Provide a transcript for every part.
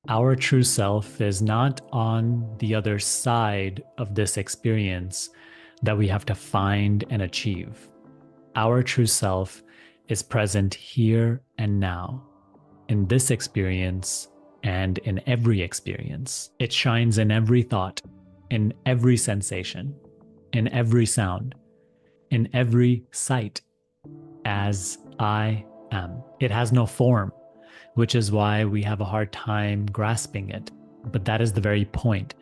Our true self is not on the other side of this experience that we have to find and achieve. Our true self is present here and now, in this experience and in every experience. It shines in every thought, in every sensation, in every sound, in every sight, as I am. It has no form, which is why we have a hard time grasping it. But that is the very point.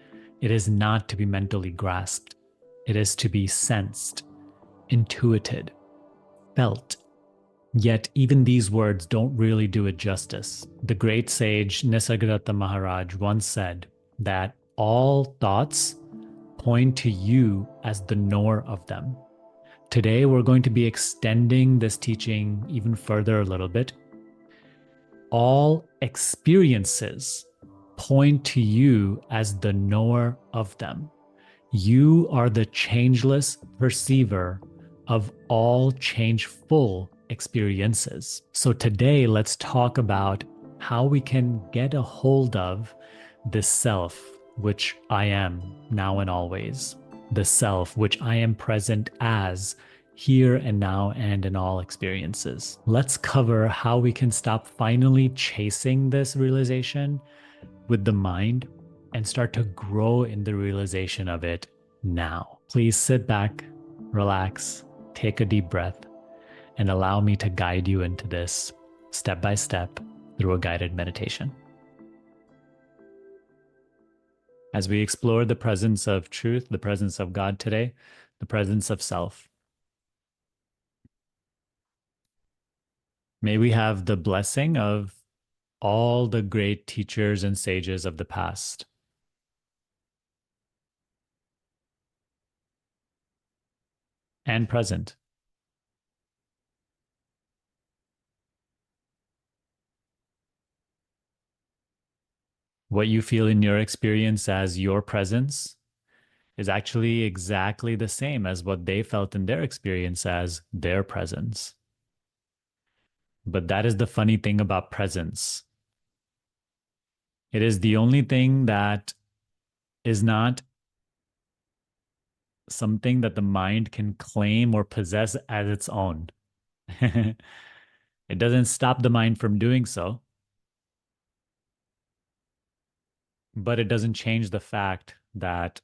It is not to be mentally grasped, it is to be sensed, intuited, felt. Yet, even these words don't really do it justice. The great sage Nisargadatta Maharaj once said that all thoughts point to you as the knower of them. Today, we're going to be extending this teaching even further a little bit. All experiences point to you as the knower of them. You are the changeless perceiver of all changeful experiences. So today, let's talk about how we can get a hold of this self, which I am now and always, the self which I am present as here and now and in all experiences. Let's cover how we can stop finally chasing this realization with the mind and start to grow in the realization of it now. Please sit back, relax, take a deep breath, and allow me to guide you into this step by step through a guided meditation. As we explore the presence of truth, the presence of God today, the presence of self, may we have the blessing of all the great teachers and sages of the past. And present. What you feel in your experience as your presence is actually exactly the same as what they felt in their experience as their presence. But that is the funny thing about presence. It is the only thing that is not something that the mind can claim or possess as its own. It doesn't stop the mind from doing so, but it doesn't change the fact that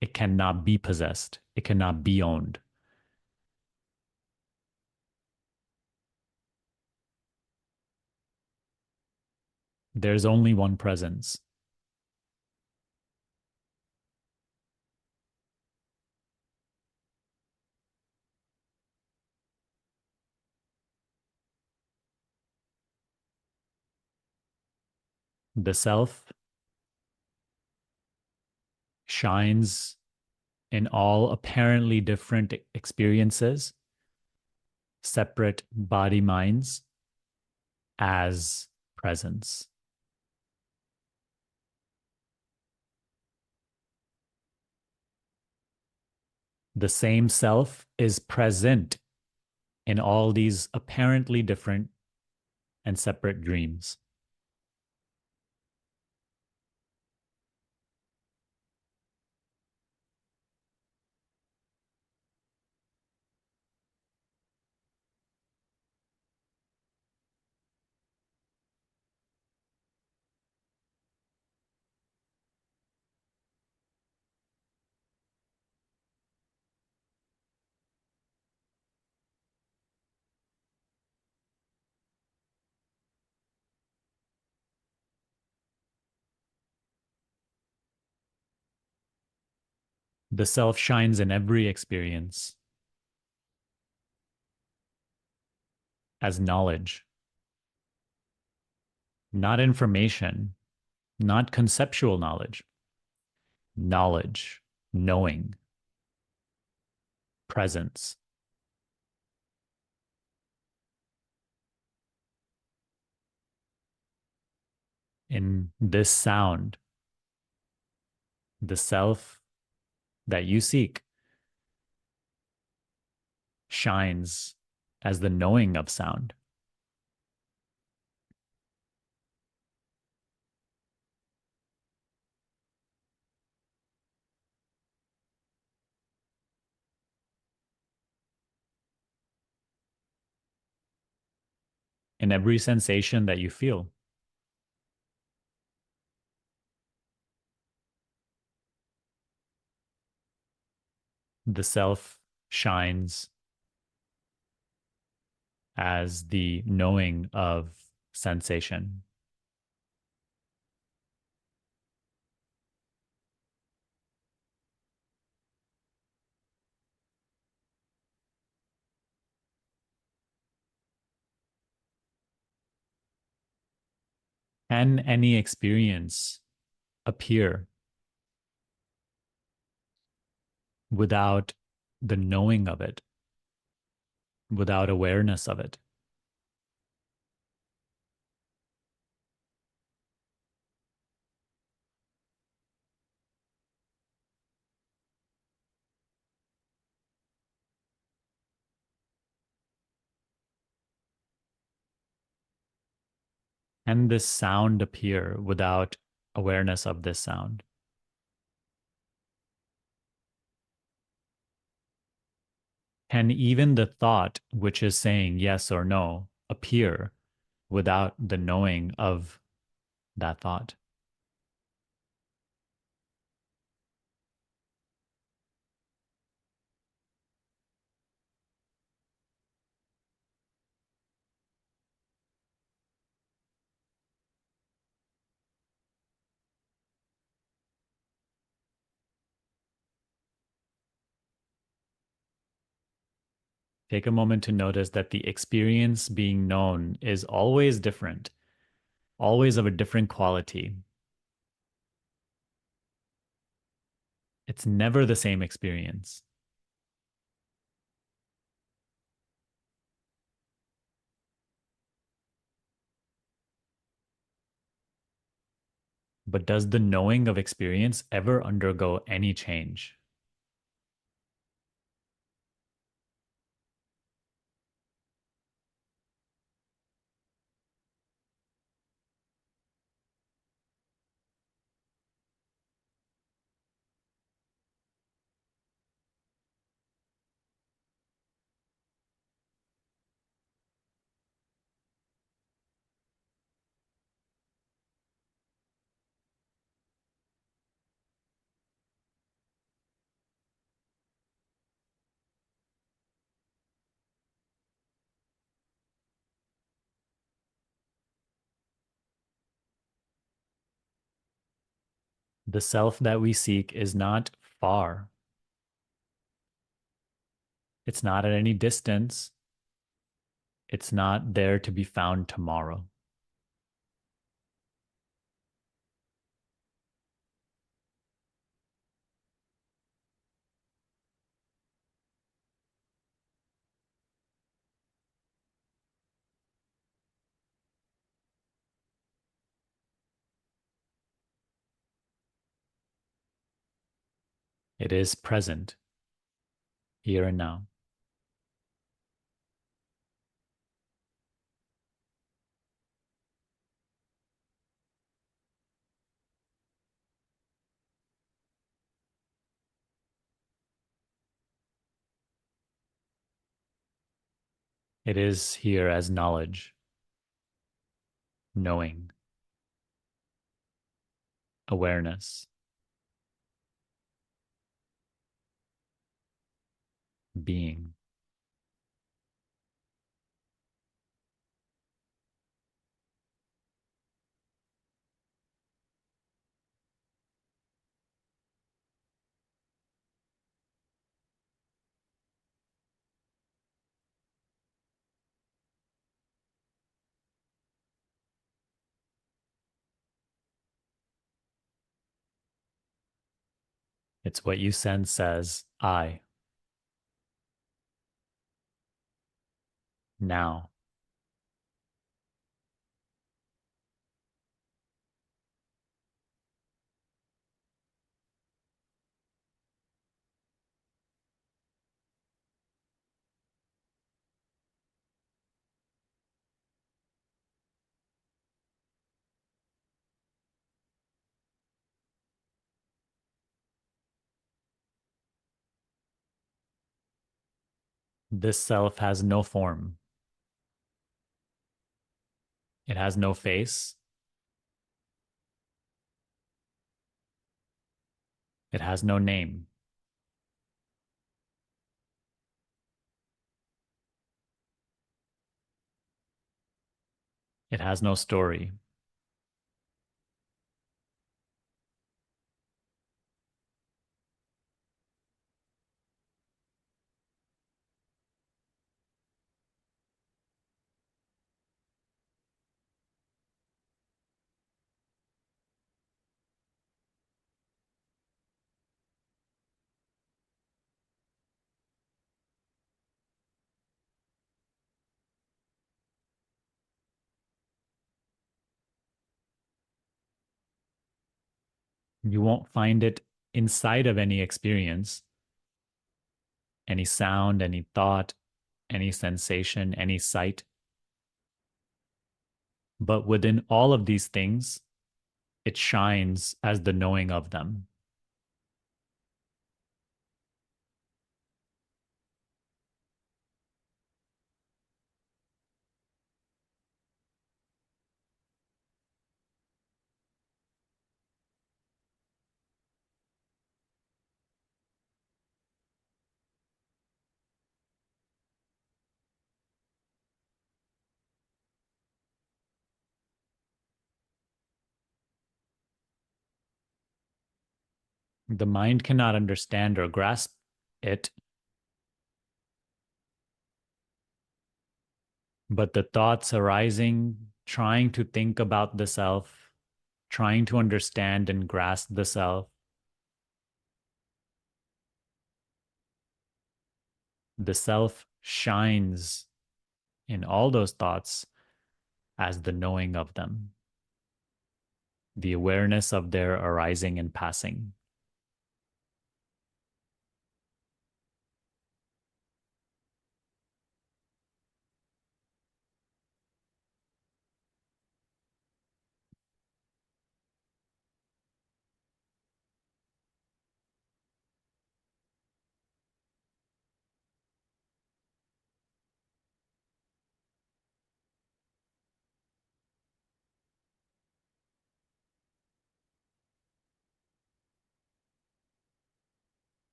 it cannot be possessed, it cannot be owned. There's only one presence. The self shines in all apparently different experiences, separate body minds, as presence. The same self is present in all these apparently different and separate dreams. The self shines in every experience as knowledge, not information, not conceptual knowledge, knowledge, knowing, presence. In this sound, the self that you seek shines as the knowing of sound. in every sensation that you feel. The self shines as the knowing of sensation. Can any experience appear without the knowing of it, without awareness of it? Can this sound appear without awareness of this sound? Can even the thought, which is saying yes or no, appear without the knowing of that thought? Take a moment to notice that the experience being known is always different, always of a different quality. It's never the same experience. But does the knowing of experience ever undergo any change? The self that we seek is not far, it's not at any distance, it's not there to be found tomorrow. It is present, here and now. It is here as knowledge, knowing, awareness, being. It's what you sense as I, now. This self has no form. It has no face. It has no name. It has no story. You won't find it inside of any experience, any sound, any thought, any sensation, any sight. But within all of these things, it shines as the knowing of them. The mind cannot understand or grasp it, but the thoughts arising, trying to think about the self, trying to understand and grasp the self shines in all those thoughts as the knowing of them, the awareness of their arising and passing.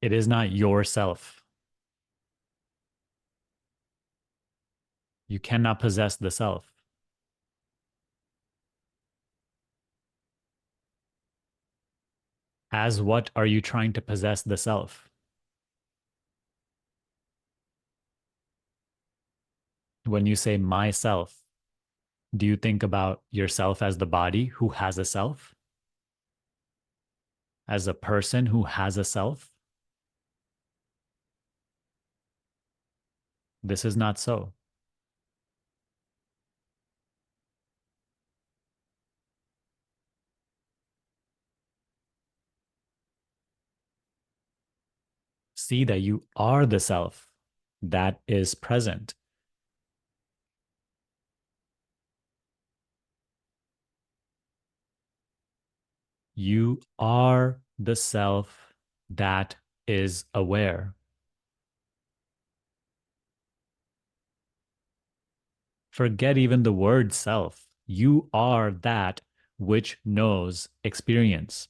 It is not yourself. You cannot possess the self. As what are you trying to possess the self? When you say myself, do you think about yourself as the body who has a self? As a person who has a self? This is not so. See that you are the self that is present. You are the self that is aware. Forget even the word self. You are that which knows experience.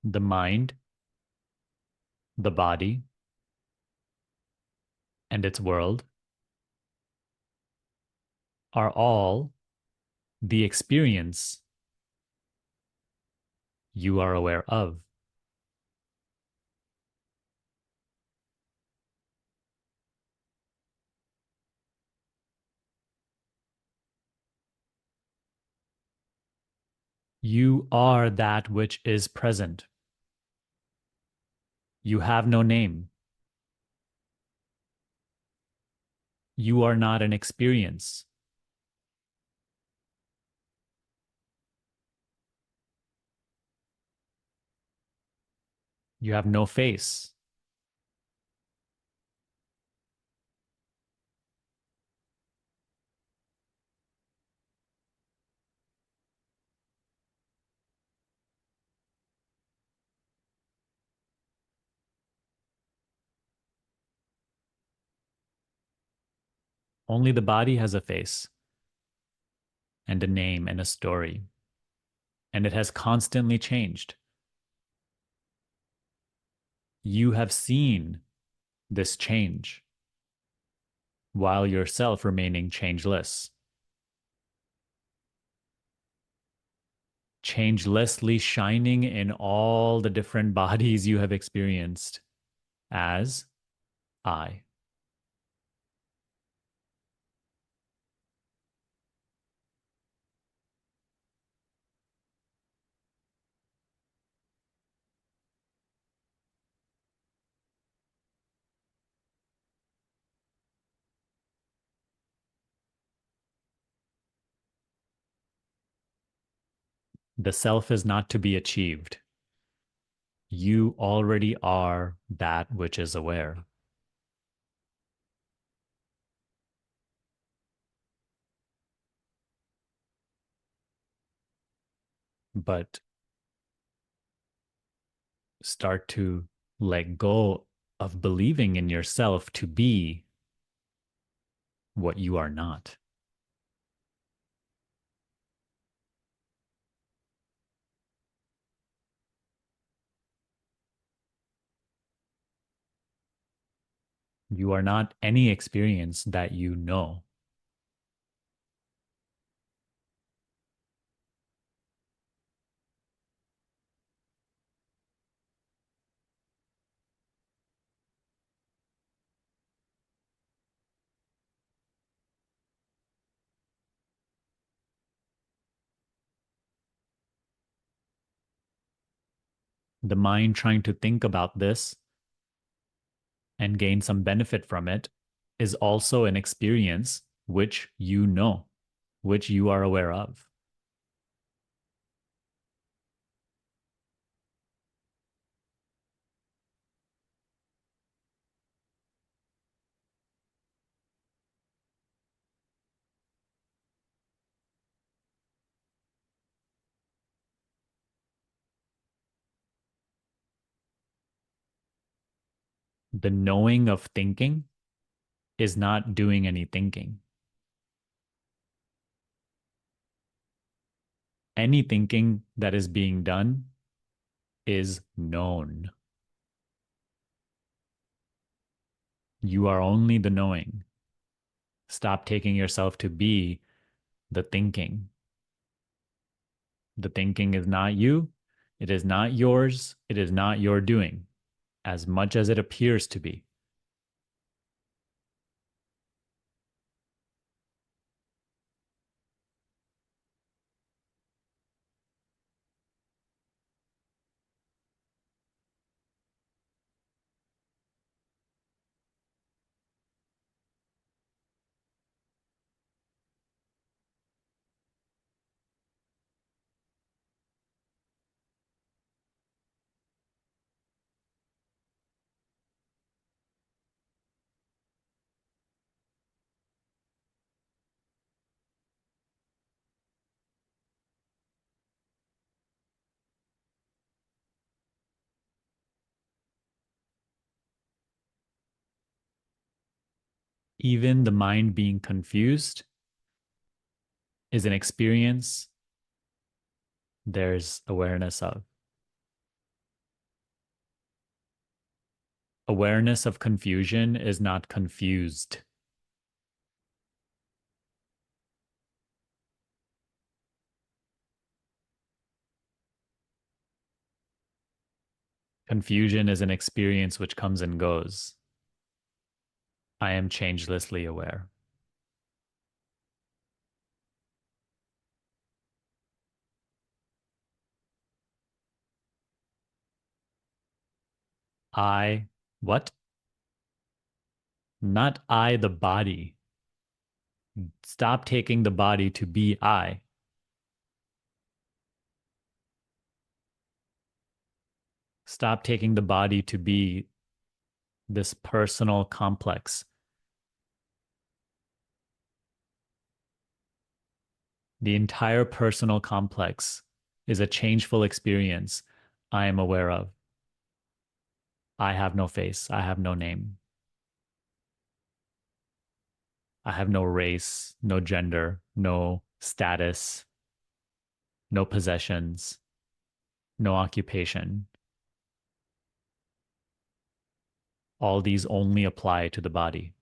The mind, the body, and its world are all the experience you are aware of. You are that which is present. You have no name. You are not an experience. You have no face. Only the body has a face and a name and a story, and it has constantly changed. You have seen this change while yourself remaining changeless, changelessly shining in all the different bodies you have experienced as I. The self is not to be achieved. You already are that which is aware. But start to let go of believing in yourself to be what you are not. You are not any experience that you know. The mind trying to think about this and gain some benefit from it is also an experience which you know, which you are aware of. The knowing of thinking is not doing any thinking. Any thinking that is being done is known. You are only the knowing. Stop taking yourself to be the thinking. The thinking is not you. It is not yours. It is not your doing, as much as it appears to be. Even the mind being confused is an experience there's awareness of. Awareness of confusion is not confused. Confusion is an experience which comes and goes. I am changelessly aware. I, what? Not I, the body. Stop taking the body to be I. Stop taking the body to be this personal complex. The entire personal complex is a changeful experience I am aware of. I have no face. I have no name. I have no race, no gender, no status, no possessions, no occupation. All these only apply to the body.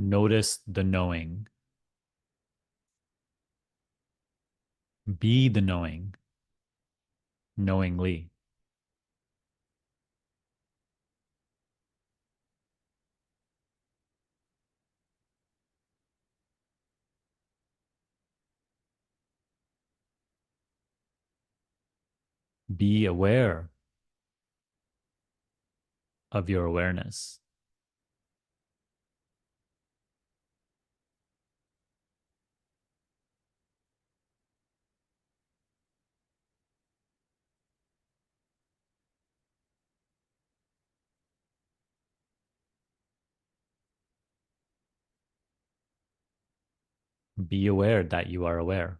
Notice the knowing. Be the knowing, knowingly. Be aware of your awareness. Be aware that you are aware.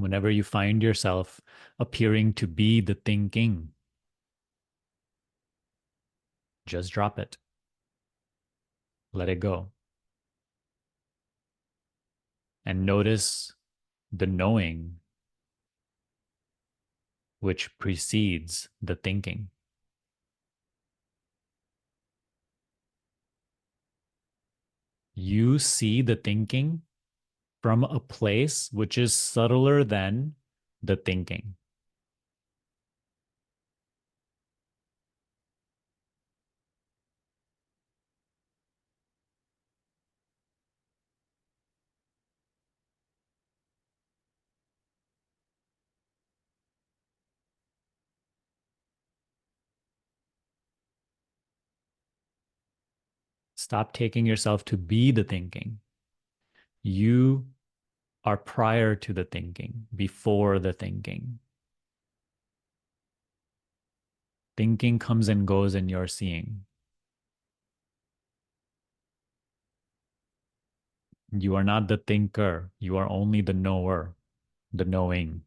Whenever you find yourself appearing to be the thinking, just drop it. Let it go. And notice the knowing which precedes the thinking. You see the thinking from a place which is subtler than the thinking. Stop taking yourself to be the thinking. You are prior to the thinking, before the thinking. Thinking comes and goes in your seeing. You are not the thinker. You are only the knower, the knowing.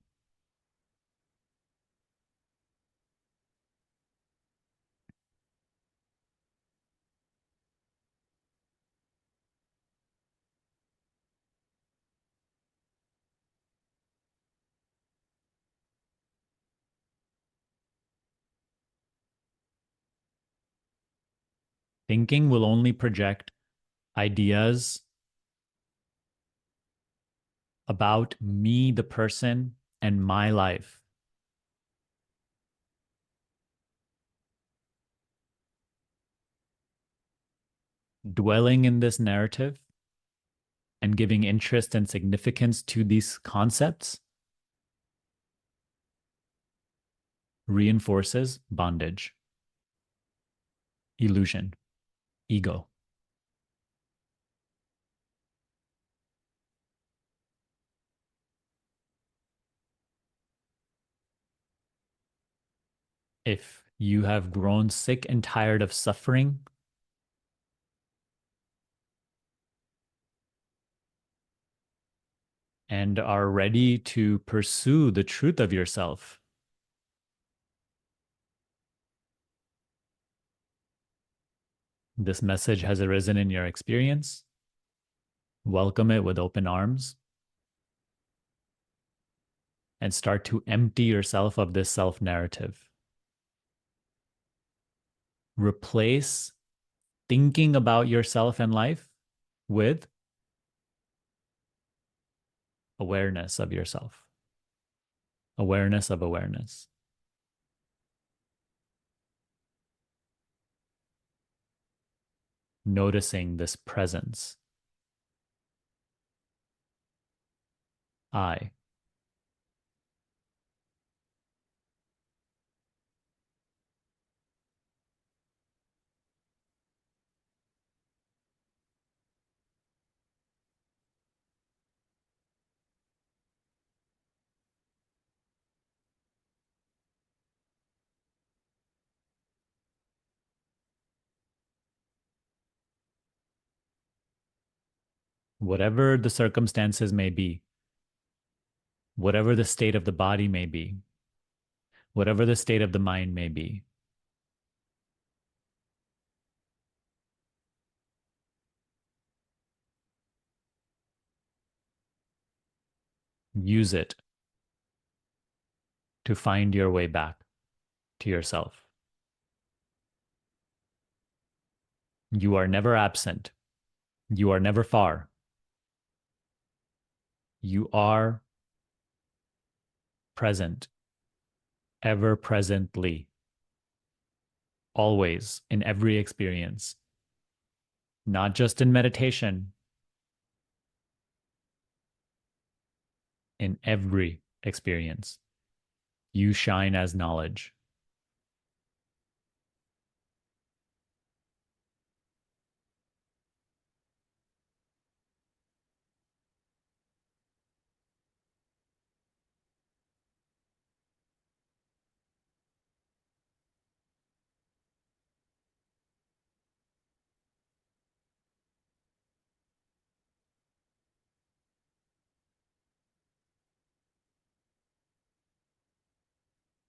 Thinking will only project ideas about me, the person, and my life. Dwelling in this narrative and giving interest and significance to these concepts reinforces bondage, illusion, ego. If you have grown sick and tired of suffering, and are ready to pursue the truth of yourself, this message has arisen in your experience. Welcome it with open arms and start to empty yourself of this self narrative. Replace thinking about yourself and life with awareness of yourself, awareness of awareness. Noticing this presence. I. Whatever the circumstances may be, whatever the state of the body may be, whatever the state of the mind may be, use it to find your way back to yourself. You are never absent. You are never far. You are present, ever presently, always, in every experience, not just in meditation, in every experience. You shine as knowledge.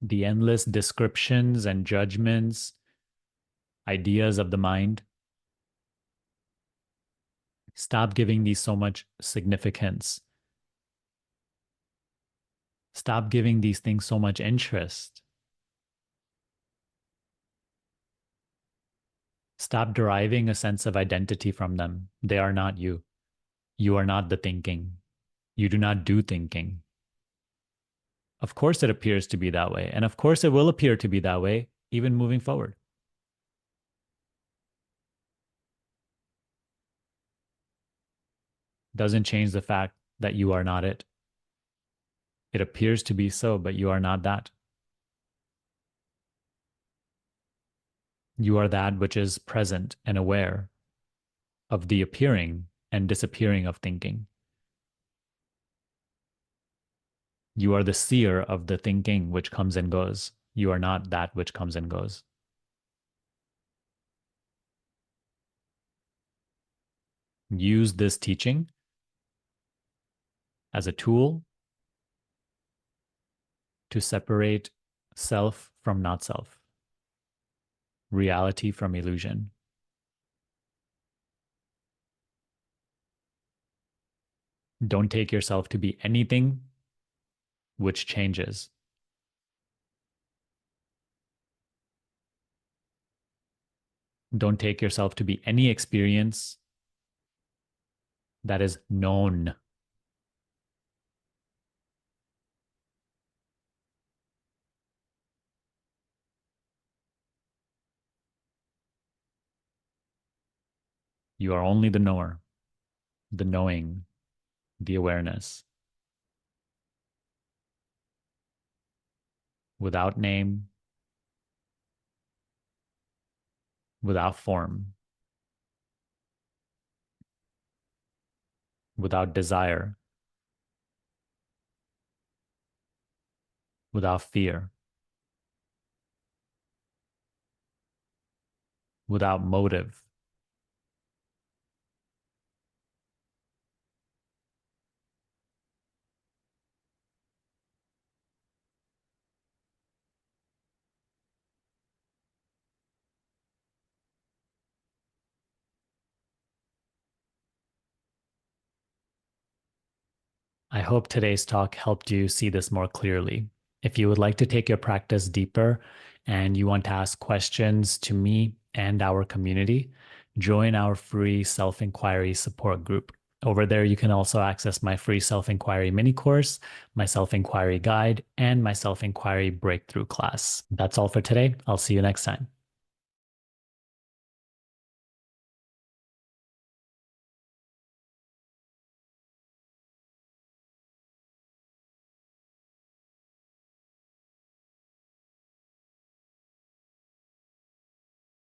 The endless descriptions and judgments, ideas of the mind, stop giving these so much significance. Stop giving these things so much interest. Stop deriving a sense of identity from them. They are not you. You are not the thinking. You do not do thinking. Of course, it appears to be that way. And of course, it will appear to be that way, even moving forward. Doesn't change the fact that you are not it. It appears to be so, but you are not that. You are that which is present and aware of the appearing and disappearing of thinking. You are the seer of the thinking which comes and goes. You are not that which comes and goes. Use this teaching as a tool to separate self from not self, reality from illusion. Don't take yourself to be anything which changes. Don't take yourself to be any experience that is known. You are only the knower, the knowing, the awareness, without name, without form, without desire, without fear, without motive. I hope today's talk helped you see this more clearly. If you would like to take your practice deeper and you want to ask questions to me and our community, join our free self inquiry support group. Over there, you can also access my free self inquiry mini course, my self inquiry guide, and my self inquiry breakthrough class. That's all for today. I'll see you next time.